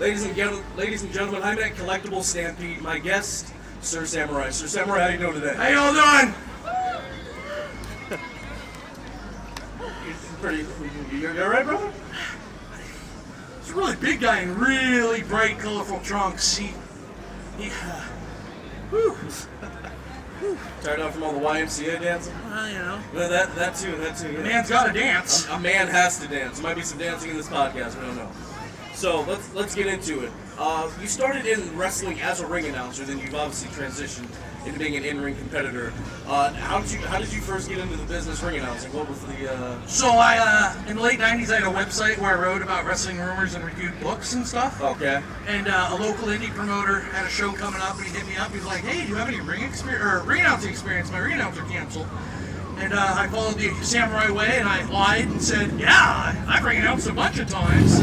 Ladies and gentlemen, I'm at Collectible Stampede. My guest, Sir Samurai. Sir Samurai, how you doing today? How y'all doing? You're all right, brother? He's a really big guy in really bright, colorful trunks. Whew. Tired out from all the YMCA dancing? You know. Well, that too. Yeah. Man's gotta dance. A man has to dance. There might be some dancing in this podcast. We don't know. So let's get into it. You started in wrestling as a ring announcer, then you've obviously transitioned into being an in-ring competitor. How did you first get into the business ring announcing? What was the? So I in the late '90s I had a website where I wrote about wrestling rumors and reviewed books and stuff. Okay. And a local indie promoter had a show coming up, and he hit me up. He was like, "Hey, do you have any ring announcing experience? My ring announcer canceled." And I followed the samurai way, and I lied and said, "Yeah, I've ring announced a bunch of times."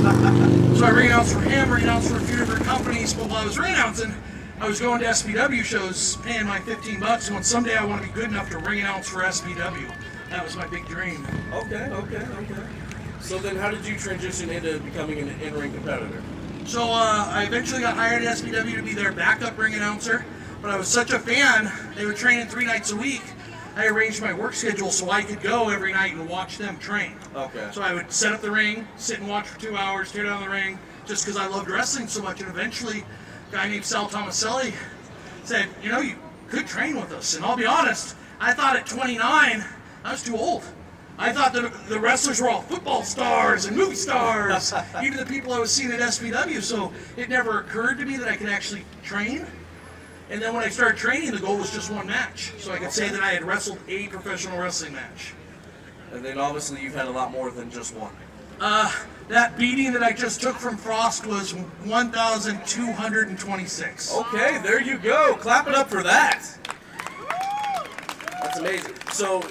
So I ring announced for him, ring announced for a few different companies. But while I was ring announcing, I was going to SPW shows, paying my $15, and going, someday I want to be good enough to ring announce for SPW. That was my big dream. Okay. So then how did you transition into becoming an in-ring competitor? So I eventually got hired at SPW to be their backup ring announcer, but I was such a fan, they would train in 3 nights a week. I arranged my work schedule so I could go every night and watch them train. Okay. So I would set up the ring, sit and watch for 2 hours, tear down the ring, just because I loved wrestling so much, and eventually a guy named Sal Tomaselli said, you know, you could train with us. And I'll be honest, I thought at 29, I was too old. I thought that the wrestlers were all football stars and movie stars, even the people I was seeing at SPW, so it never occurred to me that I could actually train. And then when I started training, the goal was just one match. So I could say that I had wrestled a professional wrestling match. And then obviously you've had a lot more than just one. That beating that I just took from Frost was 1,226. Okay, there you go. Clap it up for that. That's amazing. So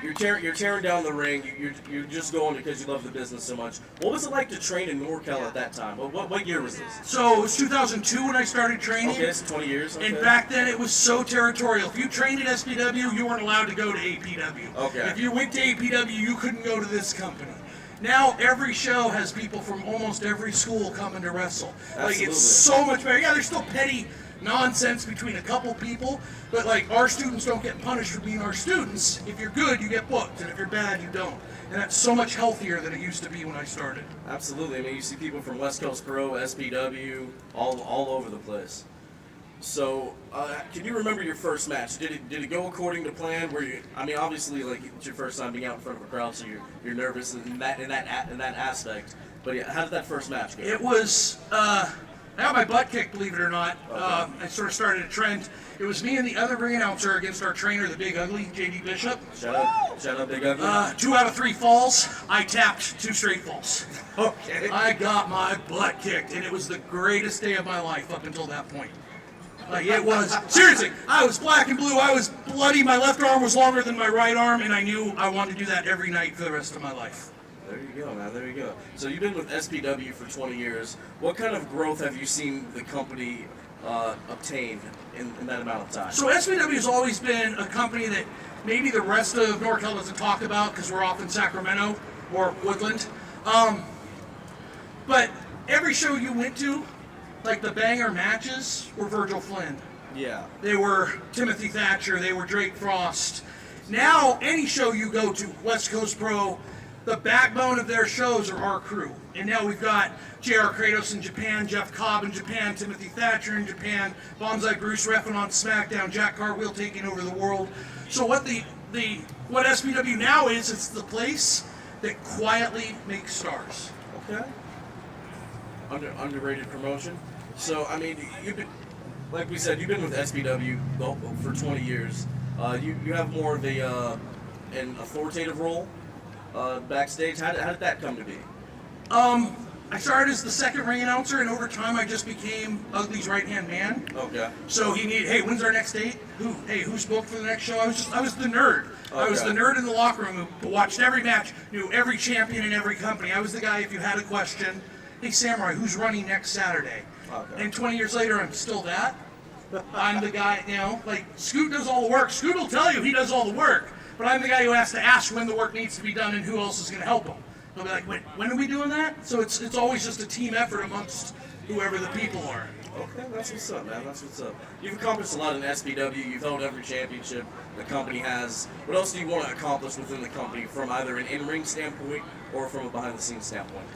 you're tearing down the ring. You're just going because you love the business so much. What was it like to train in NorCal at that time? What year was this? So it was 2002 when I started training. Okay, it's 20 years. Okay. And back then it was so territorial. If you trained at SPW, you weren't allowed to go to APW. Okay. If you went to APW, you couldn't go to this company. Now every show has people from almost every school coming to wrestle. Absolutely. Like, it's so much better. Yeah, there's still petty nonsense between a couple people, but like, our students don't get punished for being our students. If you're good, you get booked, and if you're bad, you don't. And that's so much healthier than it used to be when I started. Absolutely. I mean, you see people from West Coast Pro, SPW, all over the place. So, can you remember your first match? Did it go according to plan? I mean, obviously, like, it's your first time being out in front of a crowd, so you're nervous in that aspect. But yeah, how did that first match go? It was, I got my butt kicked, believe it or not. Okay. I sort of started a trend. It was me and the other ring announcer against our trainer, the Big Ugly, JD Bishop. Shout out, Big Ugly. 2 out of 3 falls. I tapped 2 straight falls. Okay. I got my butt kicked, and it was the greatest day of my life up until that point. Like, it was, seriously, I was black and blue, I was bloody, my left arm was longer than my right arm, and I knew I wanted to do that every night for the rest of my life. There you go, man, there you go. So you've been with SPW for 20 years. What kind of growth have you seen the company obtain in that amount of time? So SPW has always been a company that maybe the rest of NorCal doesn't talk about because we're off in Sacramento or Woodland. But every show you went to, like the banger matches, were Virgil Flynn. Yeah. They were Timothy Thatcher, they were Drake Frost. Now, any show you go to, West Coast Pro, the backbone of their shows are our crew. And now we've got J.R. Kratos in Japan, Jeff Cobb in Japan, Timothy Thatcher in Japan, Bonsai Bruce reffing on SmackDown, Jack Cartwheel taking over the world. So what what SPW now is, it's the place that quietly makes stars. Okay. Underrated promotion. So, I mean, you've been, like we said, you've been with SPW for 20 years. You have more of an authoritative role backstage. How did that come to be? I started as the second ring announcer, and over time I just became Ugly's right-hand man. Okay. So he needed, hey, when's our next date? Who's booked for the next show? I was the nerd. Okay. I was the nerd in the locker room who watched every match, knew every champion in every company. I was the guy, if you had a question, hey, Samurai, who's running next Saturday? Okay. And 20 years later, I'm still that. I'm the guy, you know, like, Scoot does all the work. Scoot will tell you he does all the work. But I'm the guy who has to ask when the work needs to be done and who else is going to help him. They'll be like, when are we doing that? So it's always just a team effort amongst whoever the people are. Okay, that's what's up, man. That's what's up. You've accomplished a lot in SPW. You've held every championship the company has. What else do you want to accomplish within the company from either an in-ring standpoint or from a behind-the-scenes standpoint?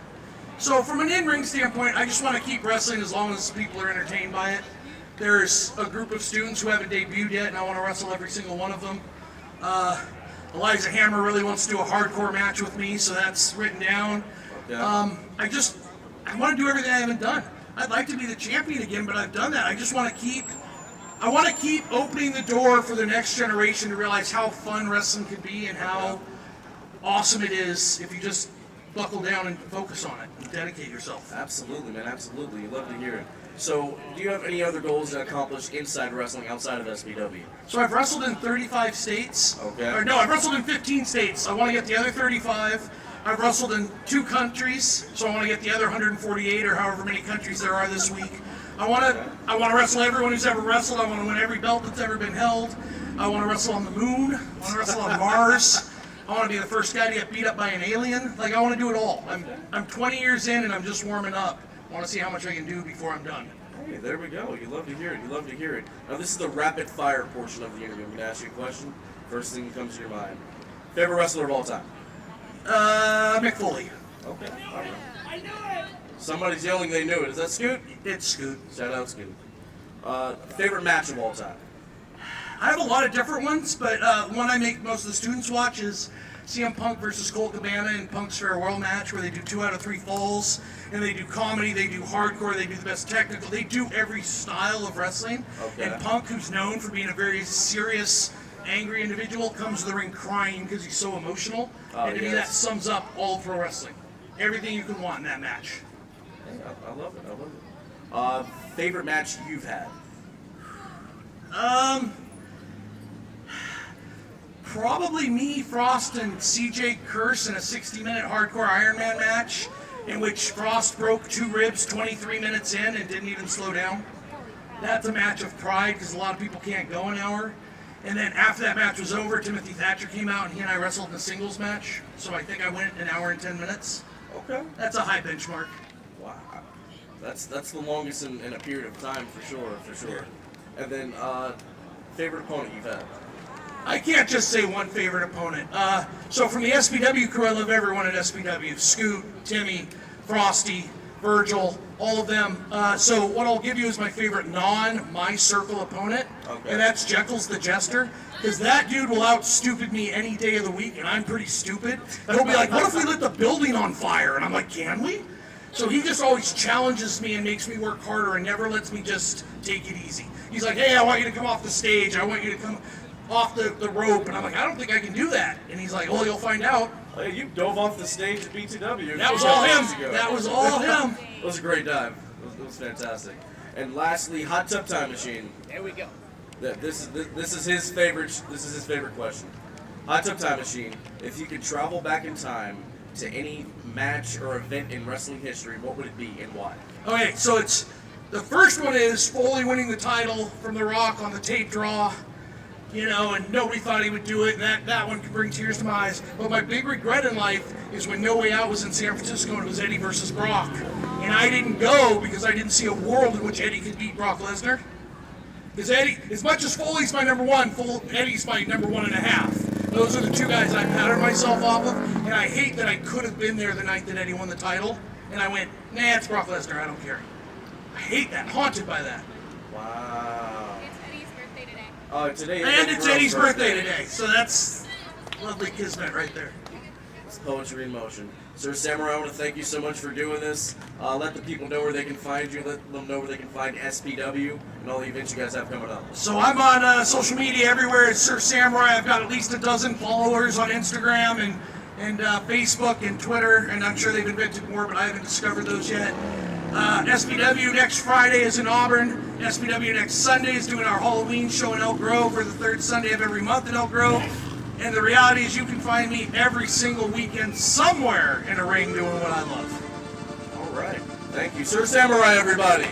So from an in-ring standpoint, I just want to keep wrestling as long as people are entertained by it. There's a group of students who haven't debuted yet, and I want to wrestle every single one of them. Eliza Hammer really wants to do a hardcore match with me, so that's written down. Okay. I want to do everything I haven't done. I'd like to be the champion again, but I've done that. I just want to keep opening the door for the next generation to realize how fun wrestling can be and how awesome it is if you just buckle down and focus on it and dedicate yourself. Absolutely, man. Absolutely. You love to hear it. So, do you have any other goals to accomplish inside wrestling outside of SPW? So I've wrestled in 35 states. Okay. Or no, I've wrestled in 15 states. I want to get the other 35. I've wrestled in 2 countries, so I want to get the other 148 or however many countries there are this week. I want to wrestle everyone who's ever wrestled. I want to win every belt that's ever been held. I want to wrestle on the moon. I want to wrestle on Mars. I want to be the first guy to get beat up by an alien. Like, I want to do it all. I'm 20 years in and I'm just warming up. I want to see how much I can do before I'm done. Hey, there we go. You love to hear it. You love to hear it. Now, this is the rapid fire portion of the interview. I'm going to ask you a question. First thing that comes to your mind. Favorite wrestler of all time? Mick Foley. Okay. All right. I knew it. Somebody's yelling they knew it. Is that Scoot? It's Scoot. Shout out Scoot. Favorite match of all time? I have a lot of different ones, but one I make most of the students watch is CM Punk versus Colt Cabana in Punk's farewell match, where they do 2 out of 3 falls, and they do comedy, they do hardcore, they do the best technical, they do every style of wrestling. Okay. And Punk, who's known for being a very serious, angry individual, comes to the ring crying because he's so emotional. Oh, and to me, yes. that sums up all pro wrestling. Everything you can want in that match. Hey, I love it. I love it. Favorite match you've had? Probably me, Frost, and CJ Curse in a 60-minute hardcore Iron Man match in which Frost broke 2 ribs 23 minutes in and didn't even slow down. That's a match of pride because a lot of people can't go an hour. And then after that match was over, Timothy Thatcher came out and he and I wrestled in a singles match. So I think I went 1 hour and 10 minutes. Okay. That's a high benchmark. Wow. That's the longest in a period of time for sure. And then favorite opponent you've had? I can't just say one favorite opponent. So from the SPW crew, I love everyone at SPW. Scoot, Timmy, Frosty, Virgil, all of them. So what I'll give you is my favorite my circle opponent, Okay. and that's Jekyll's the Jester. Because that dude will out-stupid me any day of the week, and I'm pretty stupid. And he'll be like, what if we lit the building on fire? And I'm like, can we? So he just always challenges me and makes me work harder and never lets me just take it easy. He's like, hey, I want you to come off the stage. I want you to come off the rope. And I'm like, I don't think I can do that. And he's like, well, you'll find out. Hey, you dove off the stage at BTW. That was all him. That was all him. It was a great dive. It was fantastic. And lastly, Hot Tub Time Machine. There we go. This is his favorite. This is his favorite question. Hot Tub Time Machine. If you could travel back in time to any match or event in wrestling history, what would it be and why? Okay, so it's the first one is Foley winning the title from The Rock on the tape draw, you know, and nobody thought he would do it, and that one can bring tears to my eyes. But my big regret in life is when No Way Out was in San Francisco and it was Eddie versus Brock, and I didn't go because I didn't see a world in which Eddie could beat Brock Lesnar. Because Eddie, as much as Foley's my number one, Eddie's my number 1.5. Those are the 2 guys I patterned myself off of, and I hate that I could have been there the night that Eddie won the title, and I went, nah, it's Brock Lesnar, I don't care. I hate that, haunted by that. Wow. It's Eddie's birthday today. Oh, today. And it's Eddie's birthday today, so that's lovely kismet right there. It's poetry in motion. Sir Samurai, I want to thank you so much for doing this. Let the people know where they can find you. Let them know where they can find SPW and all the events you guys have coming up. So I'm on social media everywhere as Sir Samurai. I've got at least 12 followers on Instagram and Facebook and Twitter, and I'm sure they've invented more, but I haven't discovered those yet. SPW next Friday is in Auburn. SPW next Sunday is doing our Halloween show in Elk Grove for the 3rd Sunday of every month in Elk Grove. And the reality is you can find me every single weekend somewhere in a ring doing what I love. All right. Thank you. Sir Samurai, everybody.